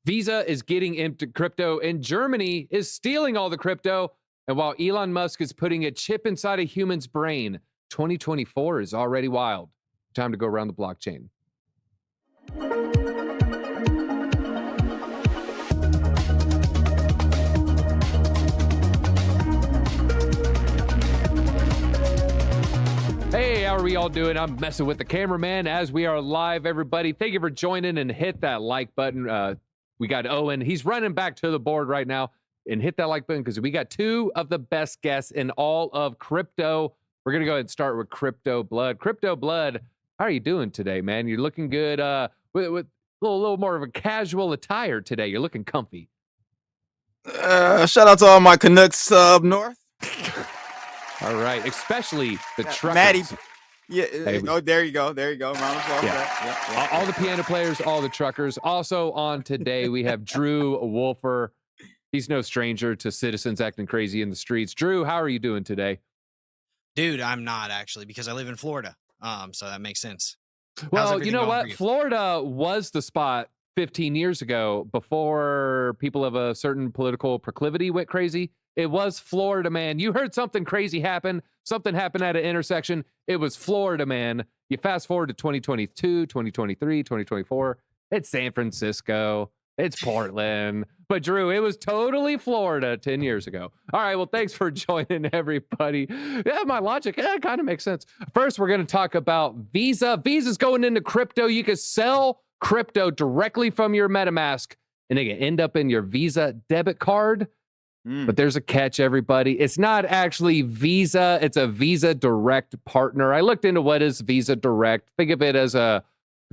Visa is getting into crypto, and Germany is stealing all the crypto. And while Elon Musk is putting a chip inside a human's brain, 2024 is already wild. Time to go around the blockchain. Hey, how are we all doing? I'm messing with the cameraman as we are live, everybody. Thank you for joining, and hit that like button. We got Owen. He's running back to the board right now, and hit that like button because we got two of the best guests in all of crypto. We're going to go ahead and start with Crypto Blood. Crypto Blood, how are you doing today, man? You're looking good with a little more of a casual attire today. You're looking comfy. Shout out to all my Canucks up north. All right, especially the truckers. Maddie. Yeah. Hey, oh, there you go. There you go. Round of applause. Yeah. All the piano players, all the truckers. Also on today, we have Drew Wolfer. He's no stranger to citizens acting crazy in the streets. Drew, how are you doing today? Dude, I'm not actually, because I live in Florida. So that makes sense. Well, you know what? Florida was the spot 15 years ago before people of a certain political proclivity went crazy. It was Florida, man. You heard something crazy happen. Something happened at an intersection. It was Florida, man. You fast forward to 2022, 2023, 2024. It's San Francisco. It's Portland. But Drew, it was totally Florida 10 years ago. All right, well, thanks for joining, everybody. Yeah, my logic, kind of makes sense. First, we're going to talk about Visa. Visa's going into crypto. You can sell crypto directly from your MetaMask, and it can end up in your Visa debit card. But there's a catch, everybody. It's not actually Visa. It's a Visa Direct partner. I looked into what is Visa Direct. Think of it as a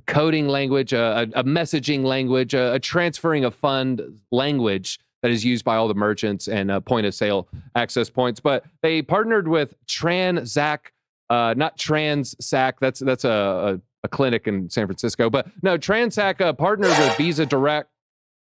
coding language, a messaging language, a transferring of fund language that is used by all the merchants and point of sale access points. But they partnered with Transact, not Transact. That's a clinic in San Francisco. But no, Transact partnered with Visa Direct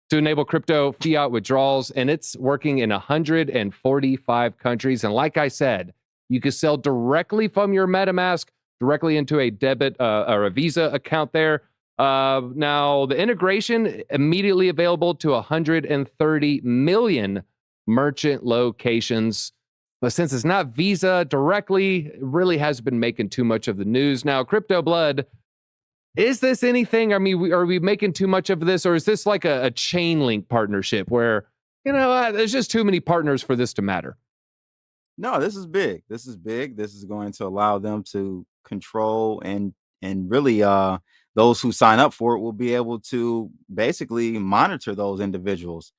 to enable crypto fiat withdrawals, and it's working in 145 countries. And like I said, you can sell directly from your MetaMask directly into a debit or a Visa account there. Now, the integration immediately available to 130 million merchant locations. But since it's not Visa directly, it really hasn't been making too much of the news. Now, Crypto Blood, is this anything? I mean, are we making too much of this, or is this like a chain link partnership where, there's just too many partners for this to matter? No, this is big. This is big. This is going to allow them to control and really those who sign up for it will be able to basically monitor those individuals.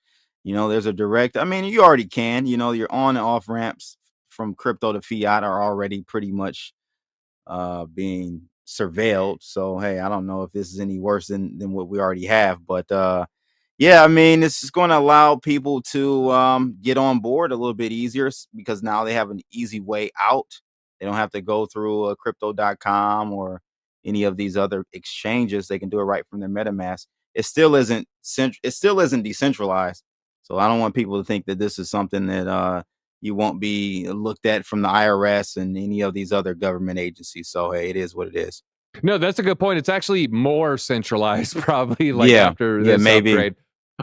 There's a direct, you already can, your on and off ramps from crypto to fiat are already pretty much being surveilled. So hey, I don't know if this is any worse than what we already have, but this is going to allow people to get on board a little bit easier because now they have an easy way out. They don't have to go through crypto.com or any of these other exchanges. They can do it right from their MetaMask. It still isn't decentralized. So I don't want people to think that this is something that you won't be looked at from the IRS and any of these other government agencies. So, hey, it is what it is. No, that's a good point. It's actually more centralized, probably after this maybe. Upgrade.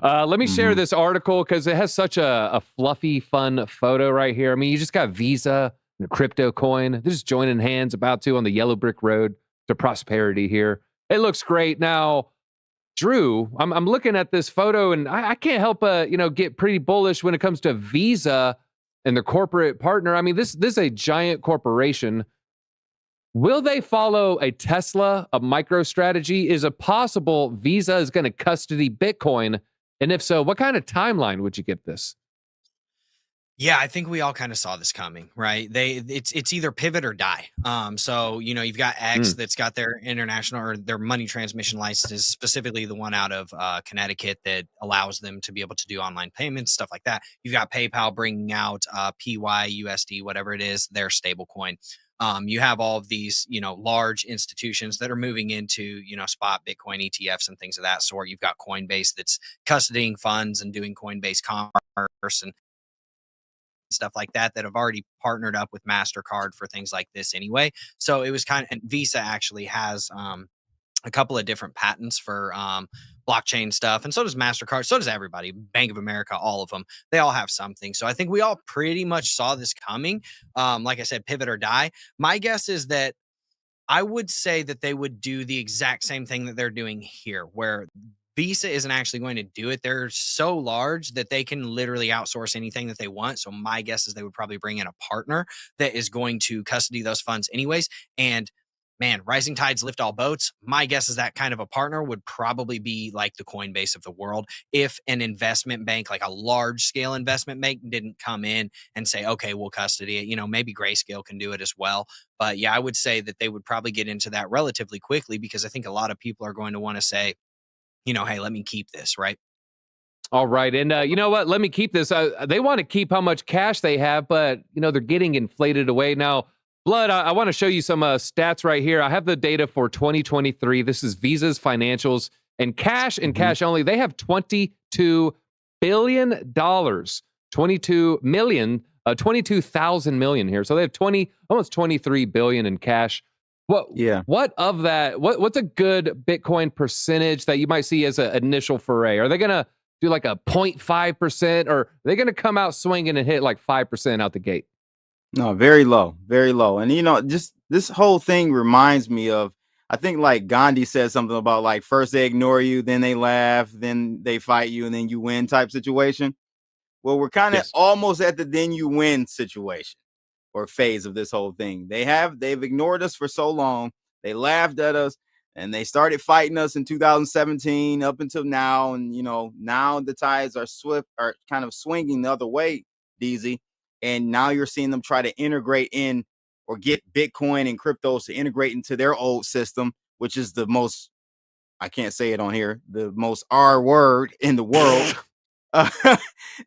Let me share this article because it has such a fluffy, fun photo right here. I mean, you just got Visa and a crypto coin. They're just joining hands about to on the yellow brick road to prosperity here. It looks great. Now, Drew, I'm looking at this photo and I can't help but, get pretty bullish when it comes to Visa and their corporate partner. I mean, this is a giant corporation. Will they follow a Tesla, a micro strategy? Is it possible Visa is going to custody Bitcoin? And if so, what kind of timeline would you give this? Yeah, I think we all kind of saw this coming, right? It's either pivot or die. So you've got X that's got their international or their money transmission license, specifically the one out of Connecticut that allows them to be able to do online payments, stuff like that. You've got PayPal bringing out PYUSD, whatever it is, their stable coin. You have all of these, large institutions that are moving into, spot Bitcoin ETFs and things of that sort. You've got Coinbase that's custodying funds and doing Coinbase commerce and stuff like that have already partnered up with MasterCard for things like this anyway. So it was and Visa actually has a couple of different patents for blockchain stuff, and so does MasterCard, so does everybody, Bank of America, all of them. They all have something. So I think we all pretty much saw this coming. Like I said, pivot or die. My guess is that I would say that they would do the exact same thing that they're doing here, where Visa isn't actually going to do it. They're so large that they can literally outsource anything that they want. So my guess is they would probably bring in a partner that is going to custody those funds anyways. And man, rising tides lift all boats. My guess is that kind of a partner would probably be like the Coinbase of the world. If an investment bank, like a large scale investment bank, didn't come in and say, okay, we'll custody it, maybe Grayscale can do it as well. But yeah, I would say that they would probably get into that relatively quickly, because I think a lot of people are going to want to say, hey, let me keep this, right? All right. And you know what? Let me keep this. They want to keep how much cash they have, but, they're getting inflated away. Now, Blood, I want to show you some stats right here. I have the data for 2023. This is Visa's financials and cash and cash only. They have $22 billion, 22,000 million here. So they have almost 23 billion in cash. What of that? What's a good Bitcoin percentage that you might see as an initial foray? Are they going to do like a 0.5%, or are they going to come out swinging and hit like 5% out the gate? No, very low, very low. And just this whole thing reminds me of, I think like Gandhi said something about like first they ignore you, then they laugh, then they fight you, and then you win type situation. Well, we're kind of almost at the then you win situation or phase of this whole thing. They've ignored us for so long. They laughed at us and they started fighting us in 2017 up until now. And, now the tides are kind of swinging the other way, DZ. And now you're seeing them try to integrate in or get Bitcoin and cryptos to integrate into their old system, which is the most, I can't say it on here, the most R word in the world.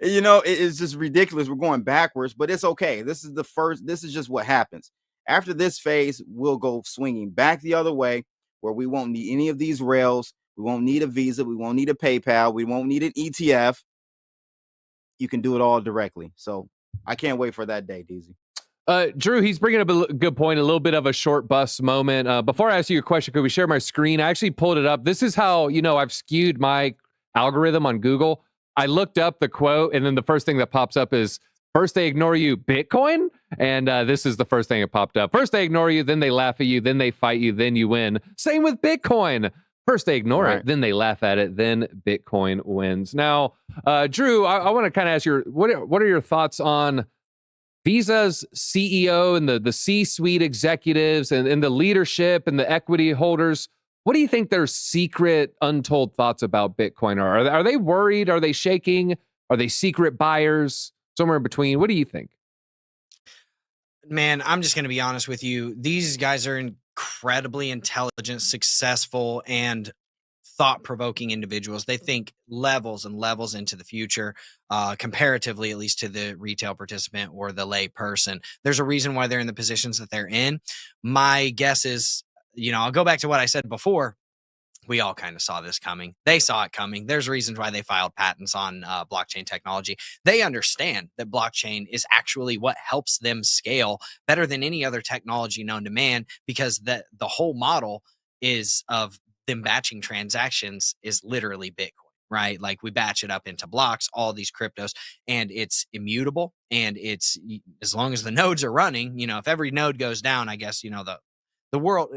It's just ridiculous. We're going backwards, but it's okay. This is just what happens. After this phase, we'll go swinging back the other way, where we won't need any of these rails. We won't need a Visa. We won't need a PayPal. We won't need an ETF. You can do it all directly. So I can't wait for that day, DZ. Drew, he's bringing up a good point, a little bit of a short bus moment. Before I ask you a question, could we share my screen? I actually pulled it up. This is how, I've skewed my algorithm on Google. I looked up the quote, and then the first thing that pops up is, first they ignore you, Bitcoin? And this is the first thing that popped up. First they ignore you, then they laugh at you, then they fight you, then you win. Same with Bitcoin. First they ignore it, then they laugh at it, then Bitcoin wins. Now, Drew, I want to kind of ask you, what are your thoughts on Visa's CEO and the C-suite executives and the leadership and the equity holders? What do you think their secret, untold thoughts about Bitcoin are? Are they worried? Are they shaking? Are they secret buyers? Somewhere in between. What do you think? Man, I'm just going to be honest with you. These guys are incredibly intelligent, successful, and thought-provoking individuals. They think levels and levels into the future, comparatively, at least to the retail participant or the lay person. There's a reason why they're in the positions that they're in. My guess is, I'll go back to what I said before. We all kind of saw this coming. They saw it coming. There's reasons why they filed patents on blockchain technology. They understand that blockchain is actually what helps them scale better than any other technology known to man, because the whole model is of them batching transactions is literally Bitcoin, right? Like we batch it up into blocks, all these cryptos, and it's immutable. And it's, as long as the nodes are running, if every node goes down, I guess, the world,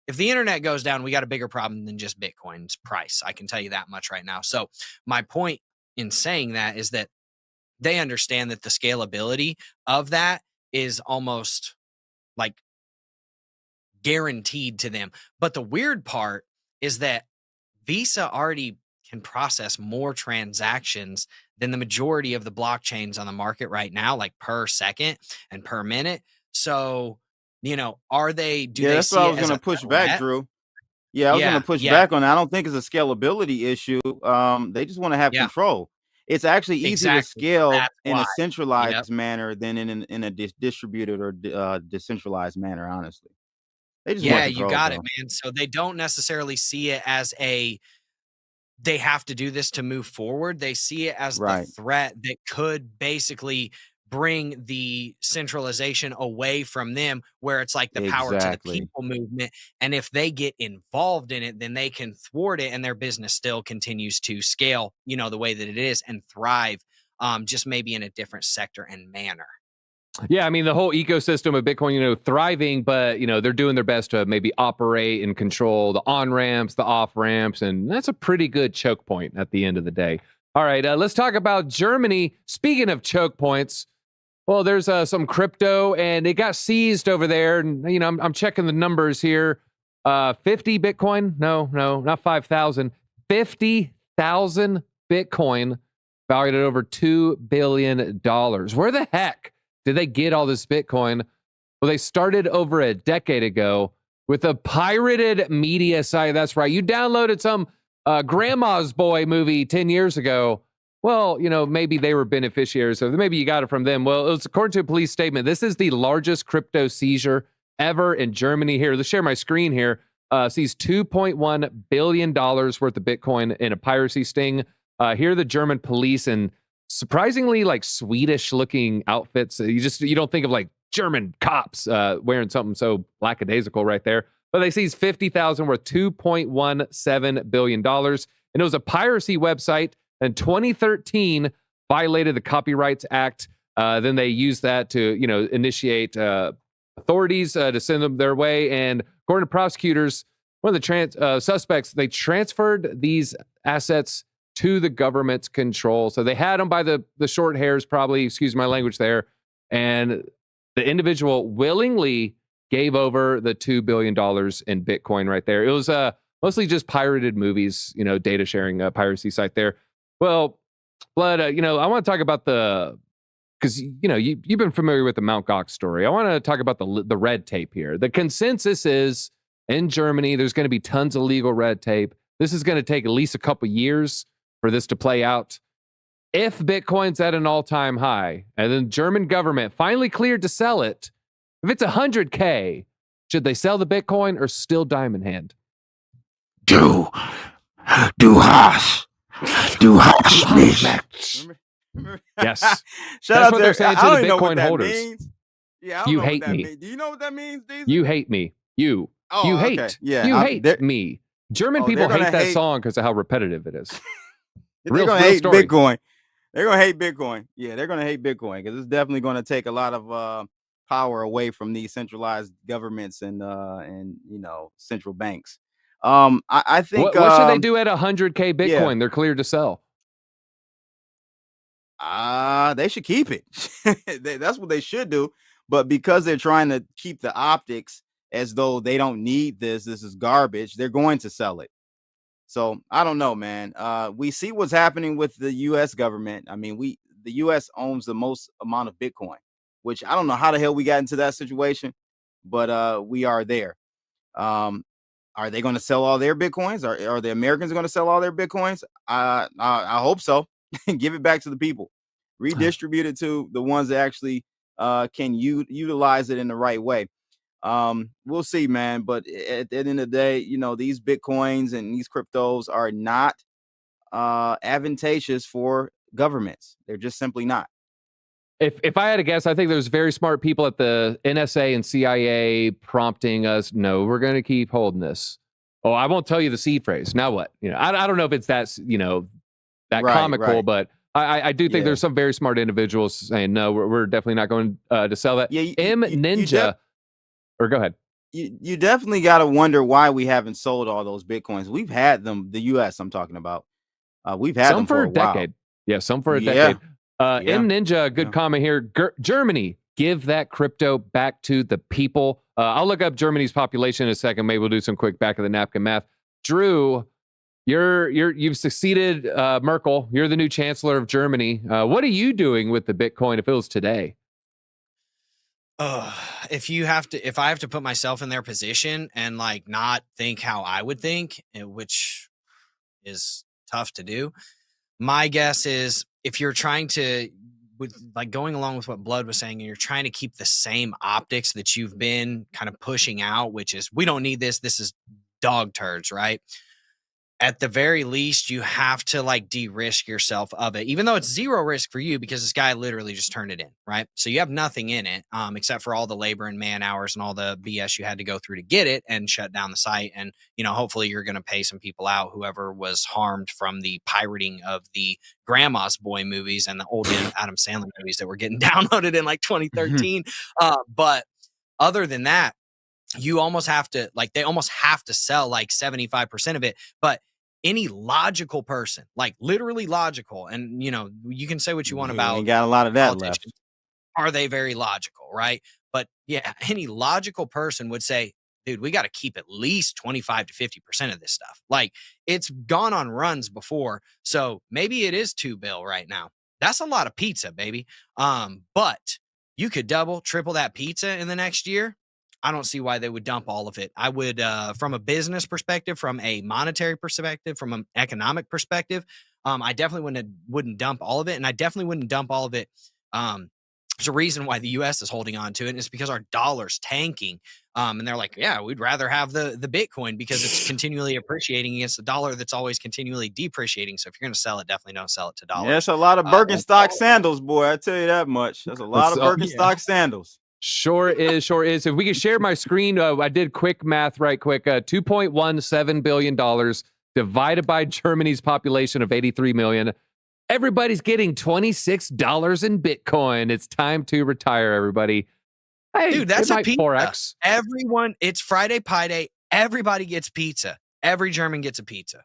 if the internet goes down, we got a bigger problem than just Bitcoin's price. I can tell you that much right now. So my point in saying that is that they understand that the scalability of that is almost like guaranteed to them. But the weird part is that Visa already can process more transactions than the majority of the blockchains on the market right now, like per second and per minute. So, are they, that's what I was going to push back, Drew. I was going to push back on that. I don't think it's a scalability issue. They just want to have control. It's actually easier to scale in a centralized manner than in a distributed or decentralized manner, honestly. They just want control, you got it, man. So they don't necessarily see it as they have to do this to move forward. They see it as the threat that could basically bring the centralization away from them, where it's like the power to the people movement. And if they get involved in it, then they can thwart it and their business still continues to scale, the way that it is and thrive, just maybe in a different sector and manner. Yeah, I mean, the whole ecosystem of Bitcoin, thriving, but, they're doing their best to maybe operate and control the on-ramps, the off-ramps, and that's a pretty good choke point at the end of the day. All right, let's talk about Germany. Speaking of choke points, well, there's some crypto, and it got seized over there, and, I'm checking the numbers here. 50 Bitcoin? No, not 5,000. 50,000 Bitcoin valued at over $2 billion. Where the heck did they get all this Bitcoin? Well, they started over a decade ago with a pirated media site. That's right. You downloaded some Grandma's Boy movie 10 years ago. Well, maybe they were beneficiaries, so maybe you got it from them. Well, it was according to a police statement. This is the largest crypto seizure ever in Germany. Here, let's share my screen here. Seized $2.1 billion worth of Bitcoin in a piracy sting. Here are the German police, and surprisingly like Swedish-looking outfits. You don't think of like German cops wearing something so lackadaisical right there. But they seized 50,000 worth $2.17 billion. And it was a piracy website. In 2013, violated the Copyrights Act. Then they used that to, initiate authorities to send them their way. And according to prosecutors, one of the suspects, they transferred these assets to the government's control. So they had them by the short hairs, probably, excuse my language there. And the individual willingly gave over the $2 billion in Bitcoin right there. It was mostly just pirated movies, data sharing piracy site there. Well, Blood, I want to talk about because, you've been familiar with the Mt. Gox story. I want to talk about the red tape here. The consensus is in Germany, there's going to be tons of legal red tape. This is going to take at least a couple years for this to play out. If Bitcoin's at an all-time high and the German government finally cleared to sell it, if it's 100K, should they sell the Bitcoin or still diamond hand? Du hast mich. Yes. Shout out what to they're saying to the Bitcoin holders. Means. Yeah, I don't you know hate what that me. Means. Do you know what that means, Deezy? You hate me. You hate. Okay. Yeah, you hate me. German people hate that song because of how repetitive it is. They're going to hate Bitcoin. They're going to hate Bitcoin. Yeah, they're going to hate Bitcoin because it's definitely going to take a lot of power away from these centralized governments and central banks. I think what should they do at 100K Bitcoin? Yeah. They're cleared to sell. They should keep it. That's what they should do. But because they're trying to keep the optics as though they don't need this is garbage, they're going to sell it. So I don't know, man. We see what's happening with the U.S. government. I mean, the U.S. owns the most amount of Bitcoin, which I don't know how the hell we got into that situation, but we are there. Are they going to sell all their Bitcoins? Are the Americans going to sell all their Bitcoins? I hope so. Give it back to the people. Redistribute it to the ones that actually can utilize it in the right way. We'll see, man. But at the end of the day, these Bitcoins and these cryptos are not advantageous for governments. They're just simply not. If I had to guess, I think there's very smart people at the NSA and CIA prompting us, no, we're going to keep holding this. Oh, I won't tell you the seed phrase. Now what? I don't know if it's that, that comical, right. But I do think there's some very smart individuals saying, no, we're definitely not going to sell that. Yeah, Ninja, or go ahead. You definitely got to wonder why we haven't sold all those Bitcoins. We've had them, the U.S. I'm talking about. We've had them for a decade. While. Yeah, some for a decade. M Ninja, good comment here. Germany, give that crypto back to the people. I'll look up Germany's population in a second. Maybe we'll do some quick back of the napkin math. Drew, you've succeeded Merkel. You're the new chancellor of Germany. What are you doing with the Bitcoin if it was today? If I have to put myself in their position and not think how I would think, which is tough to do, my guess is if you're trying to, going along with what Blood was saying, and you're trying to keep the same optics that you've been kind of pushing out, which is we don't need this. This is dog turds, right? At the very least, you have to like de-risk yourself of it, even though it's zero risk for you because this guy literally just turned it in, right? So you have nothing in it, except for all the labor and man hours and all the BS you had to go through to get it and shut down the site. And, hopefully you're going to pay some people out, whoever was harmed from the pirating of the Grandma's Boy movies and the old Adam Sandler movies that were getting downloaded in like 2013. But other than that, you almost have to, like, they almost have to sell like 75% of it. But any logical person, like literally logical, and you can say what you want about, ain't got a lot of that left. Are they very logical, right? But yeah, any logical person would say, dude, we got to keep at least 25 to 50% of this stuff. Like, it's gone on runs before, so maybe it is $2 billion right now. That's a lot of pizza, baby. But you could double, triple that pizza in the next year. I don't see why they would dump all of it. I would, from a business perspective, from a monetary perspective, from an economic perspective, I definitely wouldn't dump all of it. And I definitely wouldn't dump all of it. There's a reason why the U.S. is holding on to it. And it's because our dollar's tanking. And they're like, yeah, we'd rather have the Bitcoin because it's continually appreciating against the dollar that's always continually depreciating. So if you're going to sell it, definitely don't sell it to dollars. Yeah, that's a lot of Birkenstock sandals, boy. I tell you that much. That's a lot of Birkenstock sandals. Sure is. If we could share my screen, I did quick math right quick. $2.17 billion divided by Germany's population of 83 million. Everybody's getting $26 in Bitcoin. It's time to retire, everybody. Hey, dude, that's a pizza. 4X. Everyone, it's Friday Pie Day. Everybody gets pizza. Every German gets a pizza.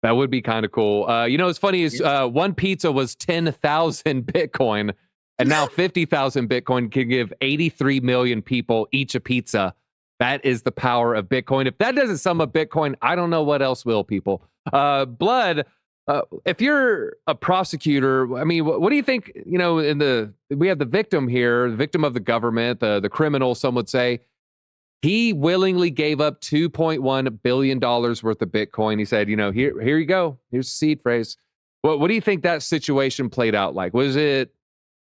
That would be kind of cool. What's funny is one pizza was 10,000 Bitcoin. And now 50,000 Bitcoin can give 83 million people each a pizza. That is the power of Bitcoin. If that doesn't sum up Bitcoin, I don't know what else will, people. Blood, if you're a prosecutor, I mean, what do you think, we have the victim here, the victim of the government, the criminal, some would say. He willingly gave up $2.1 billion worth of Bitcoin. He said, here you go. Here's the seed phrase. What do you think that situation played out like? Was it,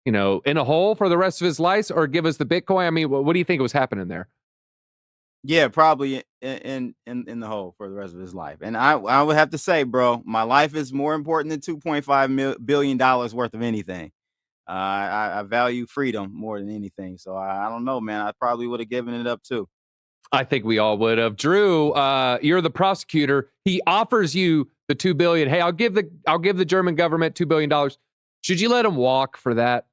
in a hole for the rest of his life, or give us the Bitcoin? I mean, what do you think was happening there? Yeah, probably in the hole for the rest of his life. And I would have to say, bro, my life is more important than $2.5 billion worth of anything. I value freedom more than anything. So I don't know, man. I probably would have given it up too. I think we all would have. Drew, you're the prosecutor. He offers you the $2 billion. Hey, I'll give the German government $2 billion. Should you let him walk for that?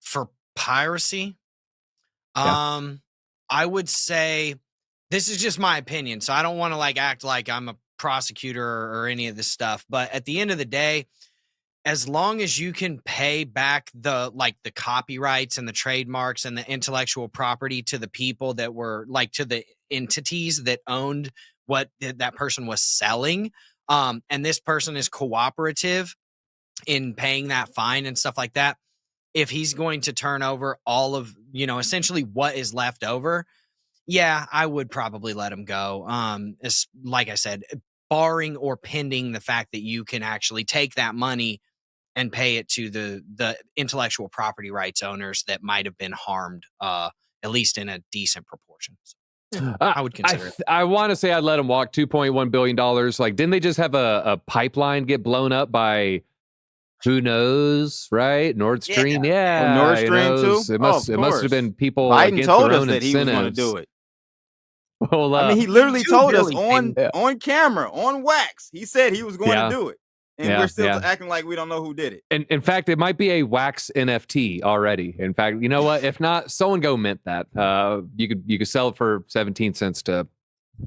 For piracy? Yeah. I would say, this is just my opinion, so I don't want to act like I'm a prosecutor or any of this stuff. But at the end of the day, as long as you can pay back the copyrights and the trademarks and the intellectual property to the people that were to the entities that owned what that person was selling, and this person is cooperative in paying that fine and stuff like that, if he's going to turn over all of, essentially what is left over, yeah, I would probably let him go. Like I said, barring or pending the fact that you can actually take that money and pay it to the intellectual property rights owners that might have been harmed, at least in a decent proportion. So, I would consider it. I want to say I'd let him walk. $2.1 billion. Didn't they just have a pipeline get blown up by... Who knows, right? Nord Stream, yeah. Nord Stream too. It must have been people Biden against told their us own that he was going to incentives. do it. Well, I mean, he literally told us on camera, on wax. He said he was going to do it, and we're still acting like we don't know who did it. And in fact, it might be a wax NFT already. In fact, you know what? If not, someone go mint that. You could sell it for 17 cents to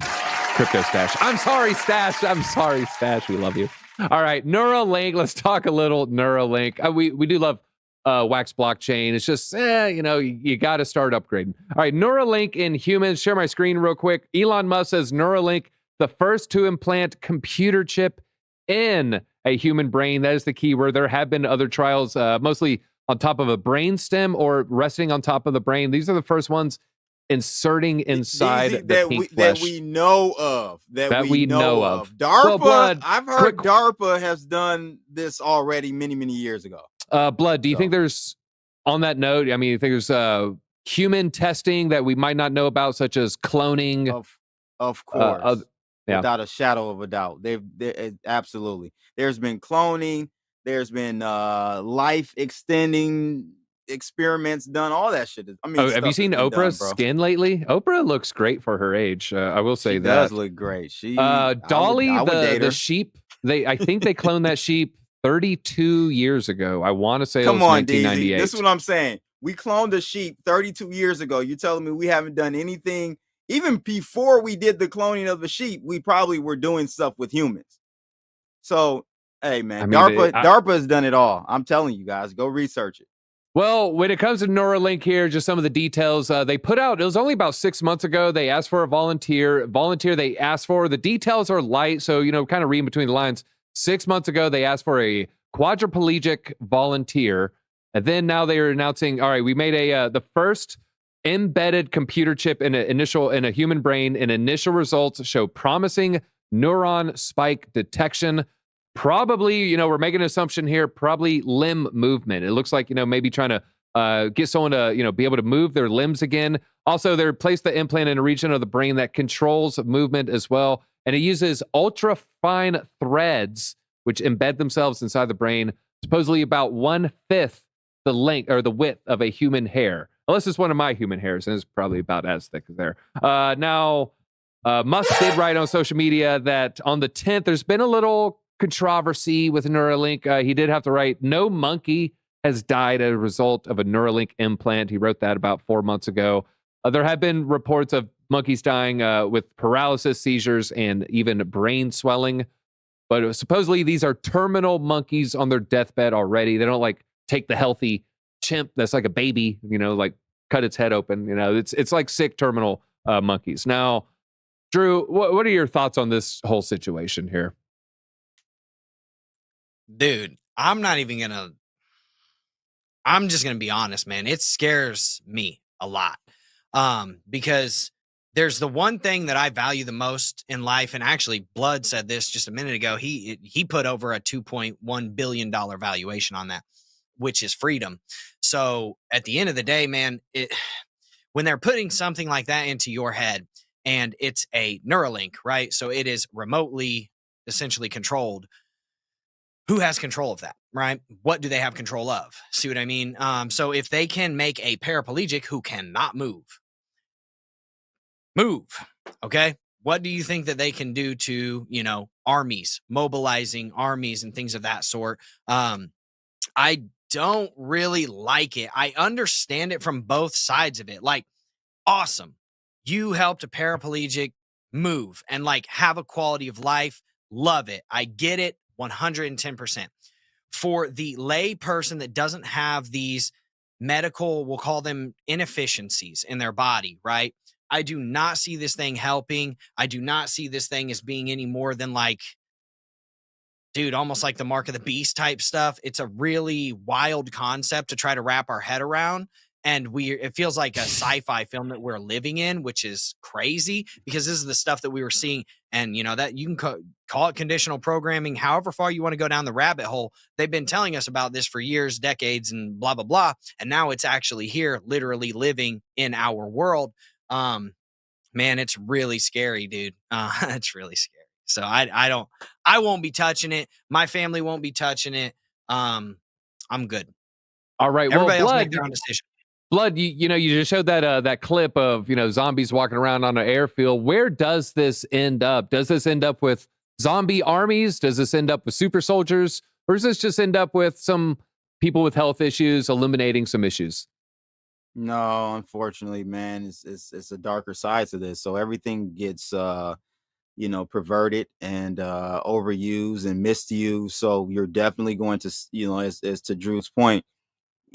Crypto Stash. I'm sorry, Stash. We love you. All right, Neuralink. Let's talk a little Neuralink. We do love Wax blockchain. It's just, you got to start upgrading. All right, Neuralink in humans. Share my screen real quick. Elon Musk says Neuralink, the first to implant computer chip in a human brain. That is the key word. There have been other trials, mostly on top of a brain stem or resting on top of the brain. These are the first ones inserting inside the pink flesh that we know of. That we know of. DARPA. Well, Blood, I've heard DARPA has done this already many years ago. Blood, do you think there's, on that note, I mean, you think there's human testing that we might not know about, such as cloning? Of course. without a shadow of a doubt. Absolutely. There's been cloning. There's been life extending experiments done. All that shit. I mean, have you seen Oprah's skin lately? Oprah looks great for her age. I will say she that. Does look great. Dolly, I would date her. the sheep. I think they cloned that sheep 32 years ago. I want to say Come it was on, 1998. DZ. This is what I'm saying. We cloned a sheep 32 years ago. You're telling me we haven't done anything? Even before we did the cloning of the sheep, we probably were doing stuff with humans. So, hey, man, DARPA has done it all. I'm telling you guys, go research it. Well, when it comes to Neuralink here, just some of the details they put out, it was only about 6 months ago. They asked for a volunteer they asked for. The details are light, so, kind of reading between the lines. 6 months ago, they asked for a quadriplegic volunteer. And then now they are announcing, all right, we made the first embedded computer chip in a human brain, and initial results show promising neuron spike detection. Probably, we're making an assumption here, probably limb movement. It looks like, maybe trying to get someone to, be able to move their limbs again. Also, they placed the implant in a region of the brain that controls movement as well. And it uses ultra fine threads, which embed themselves inside the brain, supposedly about 1/5 the length or the width of a human hair. Unless it's one of my human hairs, and it's probably about as thick as there. Now, Musk did write on social media that on the 10th, there's been a little controversy with Neuralink. He did have to write, no monkey has died as a result of a Neuralink implant. He wrote that about 4 months ago. There have been reports of monkeys dying with paralysis, seizures, and even brain swelling. But supposedly these are terminal monkeys on their deathbed already. They don't take the healthy chimp that's like a baby, cut its head open. It's like sick terminal monkeys. Now, Drew, what are your thoughts on this whole situation here? Dude, I'm just going to be honest, man. It scares me a lot. Because there's the one thing that I value the most in life. And actually Blood said this just a minute ago. He put over a $2.1 billion valuation on that, which is freedom. So at the end of the day, man, when they're putting something like that into your head and it's a Neuralink, right? So it is remotely essentially controlled. Who has control of that, right? What do they have control of? See what I mean? So if they can make a paraplegic who cannot move, okay? What do you think that they can do to, armies, mobilizing armies and things of that sort? I don't really like it. I understand it from both sides of it. Awesome. You helped a paraplegic move and have a quality of life. Love it. I get it 110%. For the lay person that doesn't have these medical, we'll call them inefficiencies in their body, right? I do not see this thing helping. I do not see this thing as being any more than dude, almost like the mark of the beast type stuff. It's a really wild concept to try to wrap our head around. And it feels like a sci-fi film that we're living in, which is crazy because this is the stuff that we were seeing. And, that you can call it conditional programming, however far you want to go down the rabbit hole. They've been telling us about this for years, decades, and blah, blah, blah. And now it's actually here, literally living in our world. Man, it's really scary, dude. It's really scary. So I won't be touching it. My family won't be touching it. I'm good. All right. Everybody else make their own decision. Blood, you just showed that clip of, zombies walking around on an airfield. Where does this end up? Does this end up with zombie armies? Does this end up with super soldiers? Or does this just end up with some people with health issues illuminating some issues? No, unfortunately, man, it's a darker side to this. So everything gets, perverted and overused and misused. So you're definitely going to, as to Drew's point,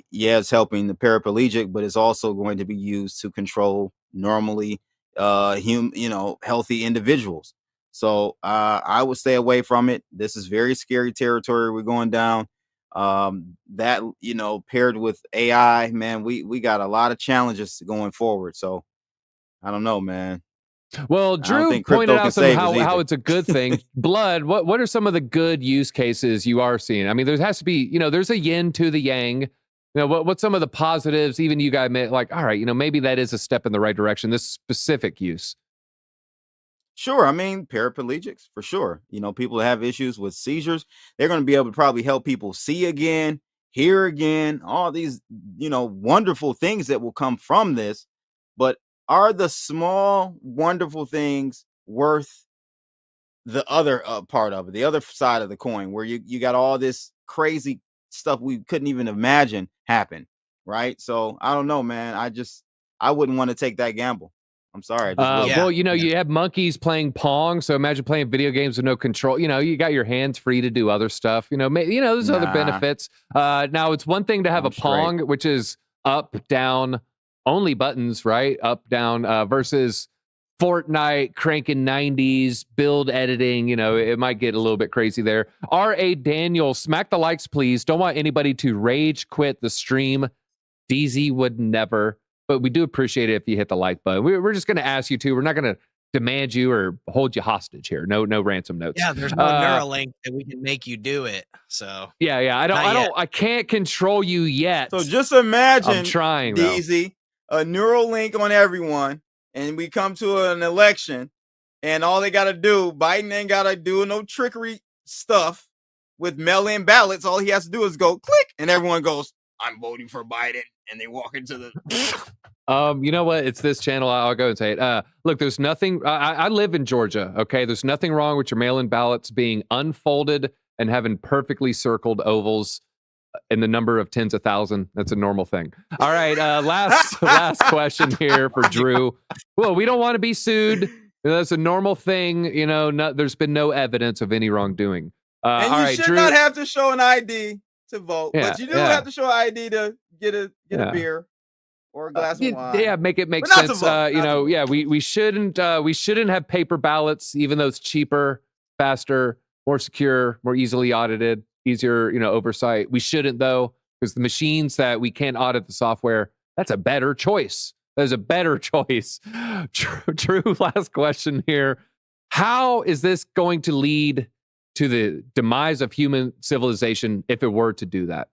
yeah, it's helping the paraplegic, but it's also going to be used to control normally healthy individuals. So I would stay away from it. This is very scary territory we're going down. That paired with AI, man, we got a lot of challenges going forward. So I don't know, man. Well, Drew pointed out how it's a good thing. Blood, what are some of the good use cases you are seeing? I mean, there has to be, there's a yin to the yang. What's some of the positives, even you guys all right, maybe that is a step in the right direction, this specific use? Sure. I mean, paraplegics for sure. You know, people that have issues with seizures, they're going to be able to probably help people see again, hear again, all these, wonderful things that will come from this. But are the small, wonderful things worth the other part of it, the other side of the coin, where you got all this crazy stuff we couldn't even imagine happen, right? So I don't know, man. I wouldn't want to take that gamble. I'm sorry, I just wouldn't. Well, you have monkeys playing Pong, so imagine playing video games with no control. You got your hands free to do other stuff. There's other benefits. Now, it's one thing to have a Pong, which is up, down, only buttons, right? Up, down, versus Fortnite, cranking 90s, build editing. It might get a little bit crazy there. R.A. Daniel, smack the likes, please. Don't want anybody to rage quit the stream. DZ would never. But we do appreciate it if you hit the like button. We're just going to ask you to. We're not going to demand you or hold you hostage here. No ransom notes. Yeah, there's no Neuralink that we can make you do it. So yeah. I can't control you yet. So just imagine, I'm trying, DZ, a Neuralink on everyone, and we come to an election, and all they got to do, Biden ain't got to do no trickery stuff with mail-in ballots. All he has to do is go click, and everyone goes, I'm voting for Biden, and they walk into the. You know what? It's this channel. I'll go and say it. Look, there's nothing. I live in Georgia. Okay, there's nothing wrong with your mail-in ballots being unfolded and having perfectly circled ovals in the number of tens of thousands. That's a normal thing. All right, last question here for Drew. Well, we don't want to be sued. That's a normal thing. There's been no evidence of any wrongdoing. And you should Drew, not have to show an ID to vote, but you do have to show an ID to get a beer or a glass of wine. Yeah, make it make sense. We shouldn't have paper ballots, even though it's cheaper, faster, more secure, more easily audited, easier, oversight. We shouldn't, though, because the machines that we can't audit the software, that's a better choice. There's a better choice. True. Last question here. How is this going to lead to the demise of human civilization if it were to do that?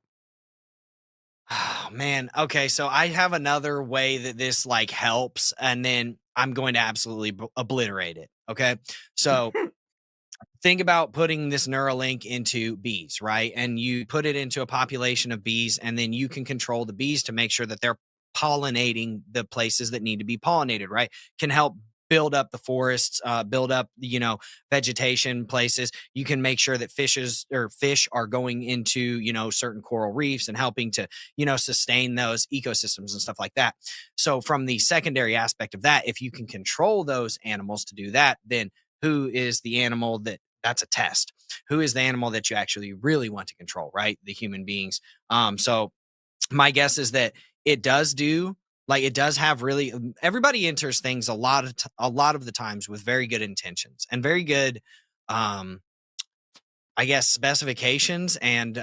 Oh, man. Okay, so I have another way that this helps, and then I'm going to absolutely obliterate it. Okay, so think about putting this Neuralink into bees, right? And you put it into a population of bees, and then you can control the bees to make sure that they're pollinating the places that need to be pollinated, right? Can help build up the forests, build up, vegetation places. You can make sure that fish are going into, certain coral reefs and helping to, sustain those ecosystems and stuff like that. So from the secondary aspect of that, if you can control those animals to do that, then who is the animal that's a test? Who is the animal that you actually really want to control, right? The human beings. So my guess is that it does have really, everybody enters things a lot of the times with very good intentions and very good, specifications and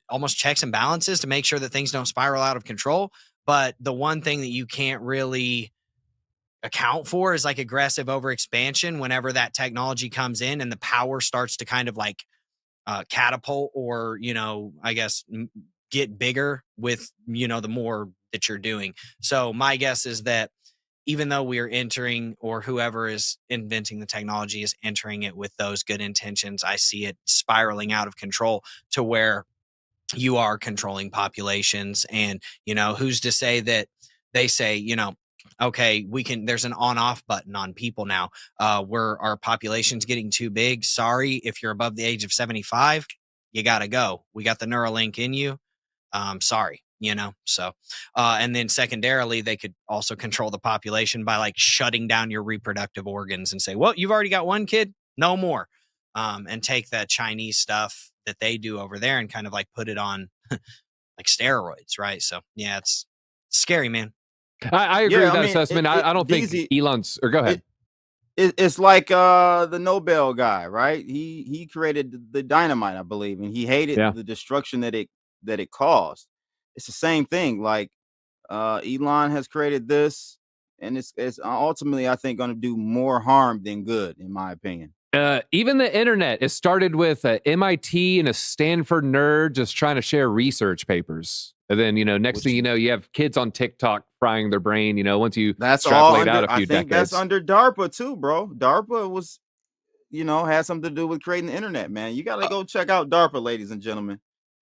almost checks and balances to make sure that things don't spiral out of control. But the one thing that you can't really account for is aggressive overexpansion whenever that technology comes in and the power starts to kind of catapult or, get bigger with, the more that you're doing. So my guess is that even though we are entering, or whoever is inventing the technology is entering it with those good intentions, I see it spiraling out of control to where you are controlling populations. And, who's to say that they say, okay, there's an on-off button on people now, where our population's getting too big. Sorry, if you're above the age of 75, you got to go. We got the Neuralink in you. Sorry, so, and then secondarily, they could also control the population by shutting down your reproductive organs and say, well, you've already got one kid, no more. And take that Chinese stuff that they do over there and kind of put it on steroids. Right. So yeah, it's scary, man. I agree with that assessment. I don't think Elon's, or go ahead. It's like the Nobel guy, right? He created the dynamite, I believe, and he hated the destruction that it caused. It's the same thing. Elon has created this, and it's ultimately, I think, going to do more harm than good, in my opinion. Even the internet, it started with a MIT and a Stanford nerd just trying to share research papers. And then, next thing you know, you have kids on TikTok frying their brain, once you that's all extrapolate out a few I think decades. that's under DARPA too, bro. DARPA was, had something to do with creating the internet, man. You got to go check out DARPA, ladies and gentlemen.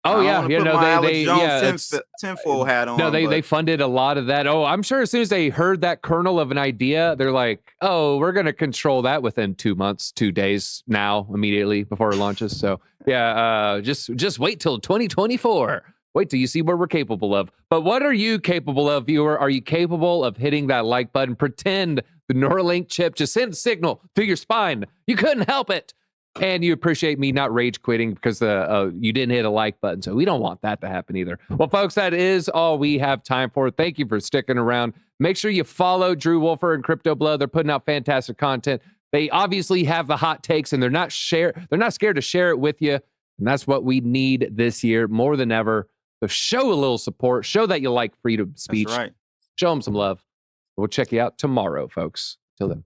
Oh, yeah. Put my Alex Jones tinfoil hat on. No, they funded a lot of that. Oh, I'm sure as soon as they heard that kernel of an idea, they're like, oh, we're going to control that within 2 months, 2 days now, immediately before it launches. So, yeah, just wait till 2024. Wait till you see what we're capable of. But what are you capable of, viewer? Are you capable of hitting that like button? Pretend the Neuralink chip just sent a signal through your spine. You couldn't help it. And you appreciate me not rage quitting because you didn't hit a like button. So we don't want that to happen either. Well, folks, that is all we have time for. Thank you for sticking around. Make sure you follow Drew Wolfer and Crypto Blood. They're putting out fantastic content. They obviously have the hot takes, and they're not scared to share it with you. And that's what we need this year more than ever. So show a little support. Show that you like freedom of speech. That's right. Show them some love. We'll check you out tomorrow, folks. Till then.